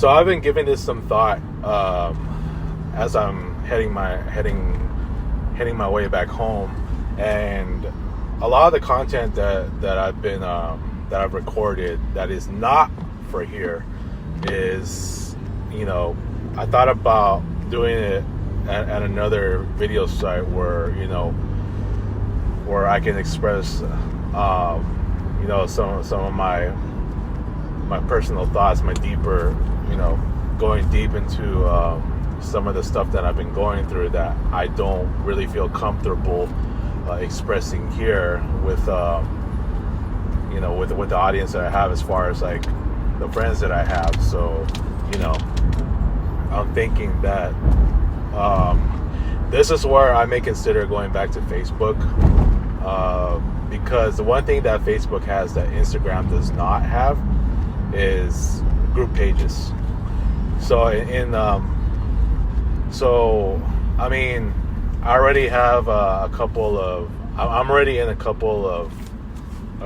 So I've been giving this some thought as I'm heading my way back home, and a lot of the content that I've recorded that is not for here is, I thought about doing it at another video site where I can express some of my personal thoughts, my deeper, going deep into some of the stuff that I've been going through that I don't really feel comfortable expressing here with the audience that I have, as far as like the friends that I have. So I'm thinking that this is where I may consider going back to Facebook, because the one thing that Facebook has that Instagram does not have is group pages. So I mean, I already have I'm already in a couple of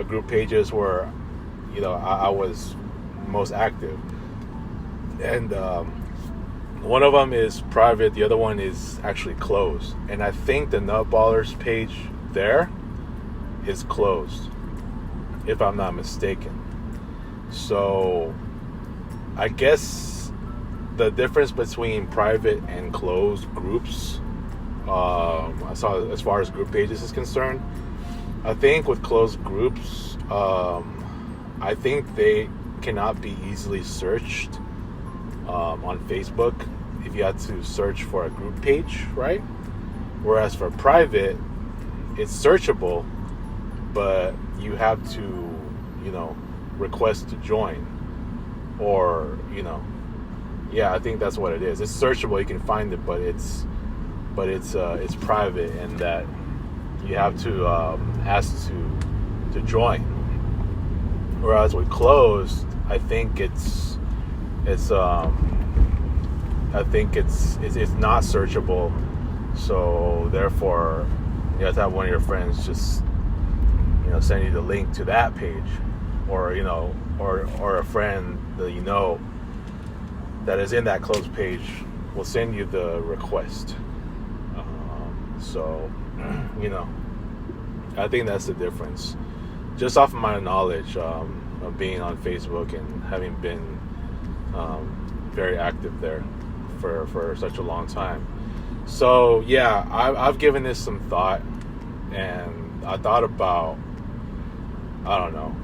group pages where I was most active, and one of them is private, the other one is actually closed, and I think the Nutballers page there is closed, if I'm not mistaken. So I guess the difference between private and closed groups, I saw as far as group pages is concerned, I think with closed groups, I think they cannot be easily searched on Facebook if you had to search for a group page, right? Whereas for private, it's searchable, but you have to, request to join, or, I think that's what it is. It's searchable, you can find it, but it's private, and that you have to ask to join. Whereas with closed, I think it's not searchable. So therefore, you have to have one of your friends just send you the link to that page, or or a friend that that is in that closed page will send you the request. So I think that's the difference, just off of my knowledge of being on Facebook and having been very active there for such a long time. So yeah, I've given this some thought, and I thought about, I don't know,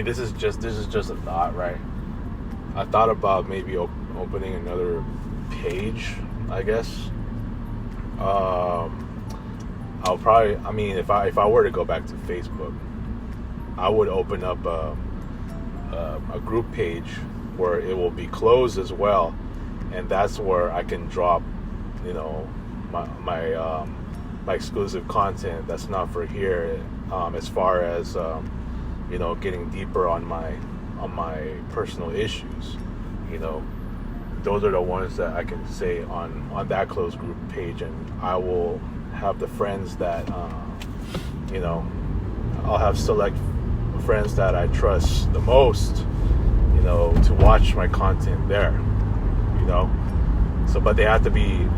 this is just a thought, right? I thought about maybe opening another page, I guess. I'll probably, if I were to go back to Facebook, I would open up a group page where it will be closed as well, and that's where I can drop, my exclusive content that's not for here, as far as getting deeper on my personal issues. Those are the ones that I can say on that closed group page, and I will have the friends that I'll have select friends that I trust the most, to watch my content there, so, but they have to be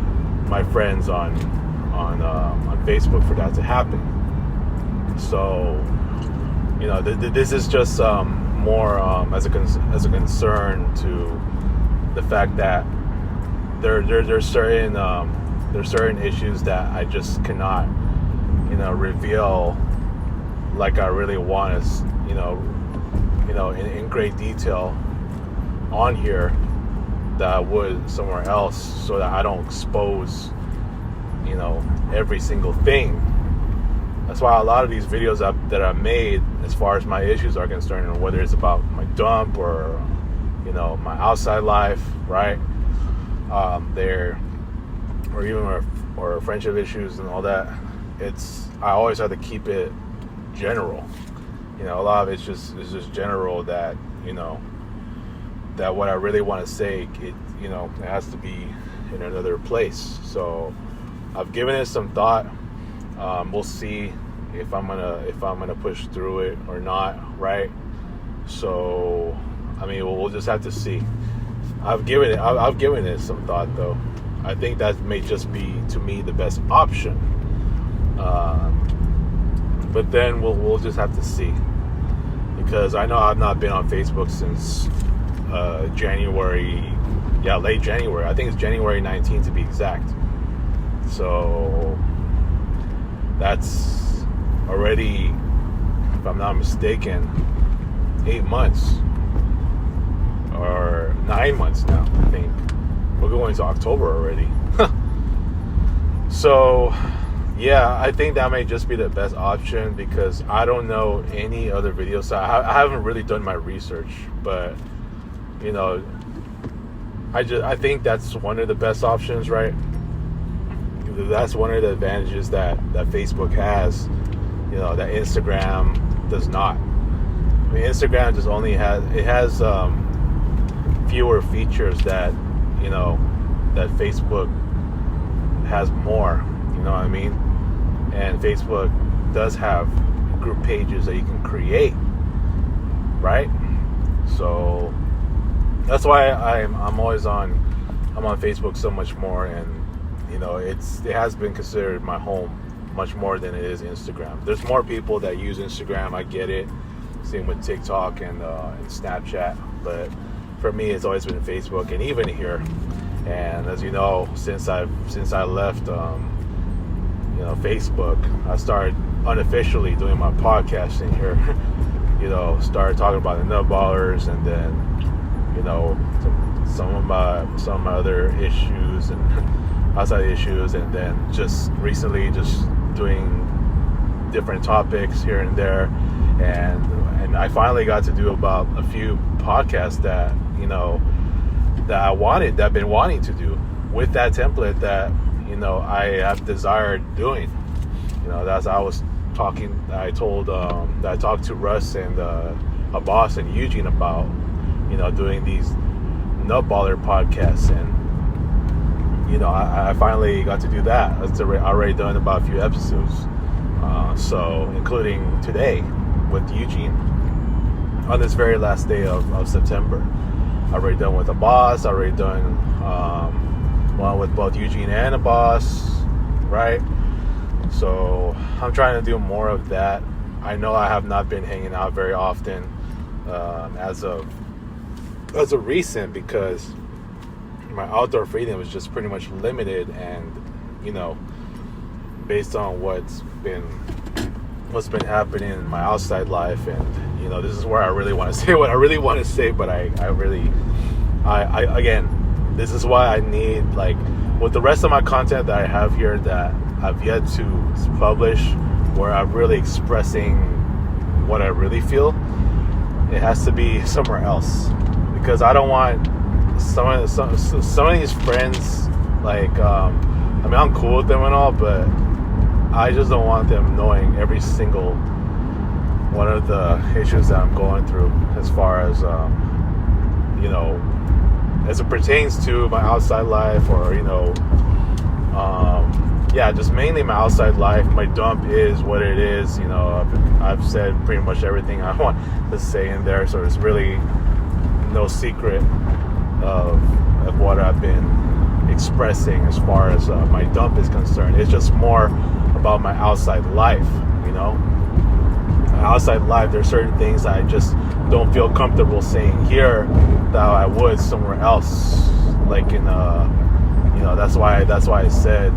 my friends on Facebook for that to happen. So this is just more as a concern to the fact that there's certain issues that I just cannot reveal like I really want to, in great detail on here that I would somewhere else, so that I don't expose every single thing. That's why a lot of these videos that I've made, as far as my issues are concerned, or whether it's about my dump or my outside life, right, there, or even or friendship issues and all that, I always have to keep it general. A lot of it's just general, that that what I really want to say, it has to be in another place. So I've given it some thought. We'll see if I'm gonna push through it or not, right? So I mean, we'll just have to see. I've given it some thought, though. I think that may just be, to me, the best option. But then we'll just have to see, because I know I've not been on Facebook since January. Yeah, late January. I think it's January 19th to be exact. So that's already, if I'm not mistaken, 8 months or 9 months now. I think we're going to October already. So yeah, I think that may just be the best option, because I don't know any other video site. I haven't really done my research, but you know, I think that's one of the best options, right? That's one of the advantages that Facebook has, you know, that Instagram does not. I mean, Instagram just only has fewer features that, you know, that Facebook has more, you know what I mean? And Facebook does have group pages that you can create, right? So that's why I'm always on Facebook so much more, and you know, it has been considered my home much more than it is Instagram. There's more people that use Instagram, I get it. Same with TikTok and Snapchat, but for me, it's always been Facebook, and even here. And as you know, since I left, you know, Facebook, I started unofficially doing my podcasting here. You know, started talking about the Nutballers, and then, you know, some of my other issues and outside issues, and then just recently just doing different topics here and there, and I finally got to do about a few podcasts that, you know, that I've been wanting to do with that template that, you know, I have desired doing. You know, that's I talked to Russ and a boss and Eugene about, you know, doing these Nutballer podcasts, and you know, I finally got to do that. I've already done about a few episodes, so including today with Eugene on this very last day of September. I've already done with a boss. I've already done one with both Eugene and a boss, right? So I'm trying to do more of that. I know I have not been hanging out very often as of recent, because my outdoor freedom is just pretty much limited, and you know, based on what's been happening in my outside life, and you know, this is where I really want to say what I really want to say, but I again, this is why I need, like, with the rest of my content that I have here that I've yet to publish, where I'm really expressing what I really feel, it has to be somewhere else, because I don't want some of these friends, like, I mean, I'm cool with them and all, but I just don't want them knowing every single one of the issues that I'm going through, as far as, you know, as it pertains to my outside life, or, you know, yeah, just mainly my outside life. My dump is what it is, you know. I've said pretty much everything I want to say in there, so there's really no secret of what I've been expressing as far as my dump is concerned. It's just more about my outside life, you know. My outside life, there's certain things I just don't feel comfortable saying here that I would somewhere else, like in you know, that's why I said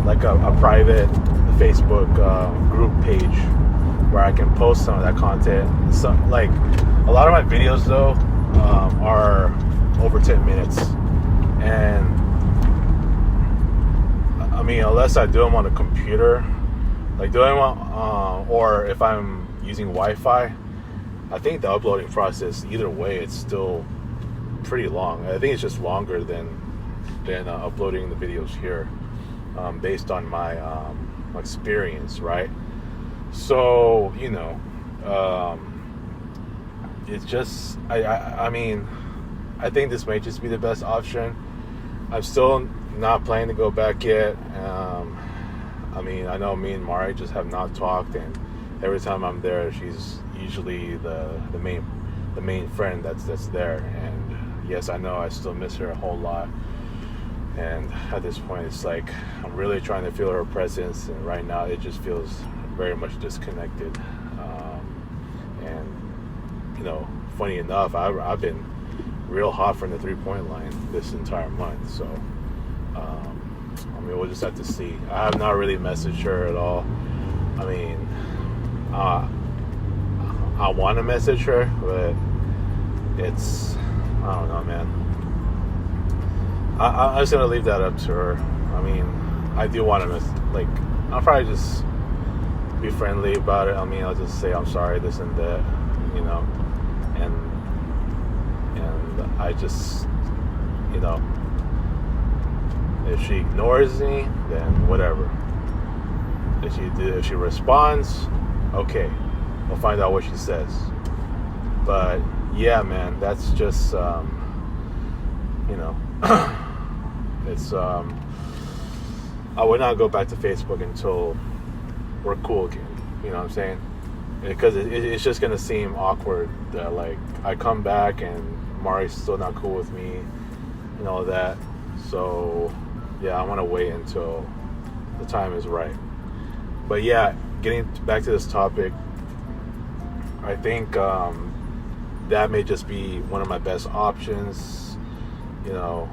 like a private Facebook group page where I can post some of that content. So, like, a lot of my videos though are over 10 minutes, and I mean, unless I do them on a computer, like doing one, or if I'm using Wi-Fi, I think the uploading process, either way, it's still pretty long. I think it's just longer than uploading the videos here, based on my experience, right? So, you know, it's just, I mean, I think this may just be the best option. I'm still not planning to go back yet. I mean, I know me and Mari just have not talked, and every time I'm there, she's usually the main friend that's there. And yes, I know I still miss her a whole lot. And at this point, it's like I'm really trying to feel her presence, and right now it just feels very much disconnected. And you know, funny enough, I've been real hot from the 3-point line this entire month. So I mean, we'll just have to see. I have not really messaged her at all. I mean, I want to message her, but it's, I don't know, man. I'm just gonna leave that up to her. I mean, I do want to I'll probably just be friendly about it. I mean, I'll just say I'm sorry, this and that, you know, and I just, you know, if she ignores me, then whatever. If she responds, okay, we'll find out what she says. But yeah, man, that's just, you know. It's I would not go back to Facebook until we're cool again. You know what I'm saying? Because it's just gonna seem awkward that like I come back and Mari's still not cool with me and all that. So yeah, I want to wait until the time is right. But yeah, getting back to this topic, I think that may just be one of my best options. You know,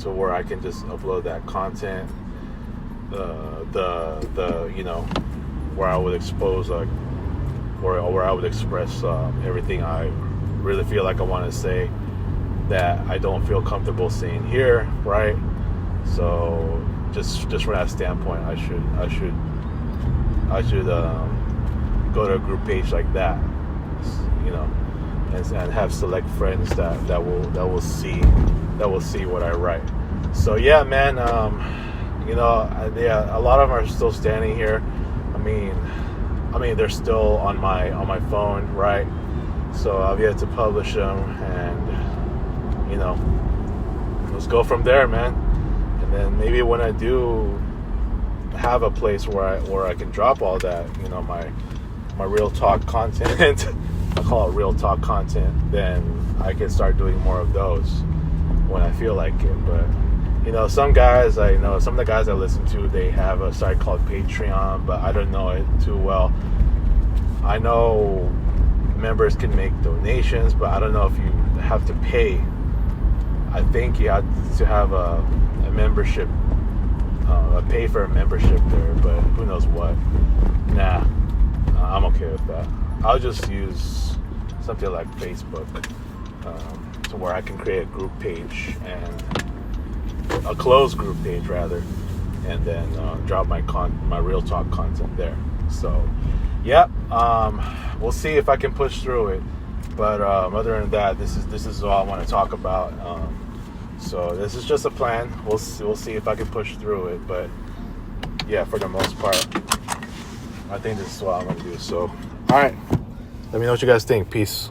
to where I can just upload that content, the you know, where I would expose like, where I would express everything I really feel like I want to say that I don't feel comfortable saying here, right? So just from that standpoint, I should go to a group page like that, you know, and have select friends that will see what I write. So yeah, man, you know, yeah, a lot of them are still standing here. I mean, they're still on my phone, right? So I've yet to publish them, and you know, let's go from there, man. And then maybe when I do have a place where I can drop all that, you know, my real talk content, I call it real talk content, then I can start doing more of those when I feel like it. But you know, some of the guys I listen to, they have a site called Patreon, but I don't know it too well. I know members can make donations, but I don't know if you have to pay. I think you have to have a membership, pay for a membership there, but who knows what. Nah, I'm okay with that. I'll just use something like Facebook, to where I can create a group page, and a closed group page rather, and then drop my real talk content there. So yeah, we'll see if I can push through it. But other than that, this is all I want to talk about. So this is just a plan. We'll see if I can push through it. But yeah, for the most part, I think this is what I'm gonna do. So all right, let me know what you guys think. Peace.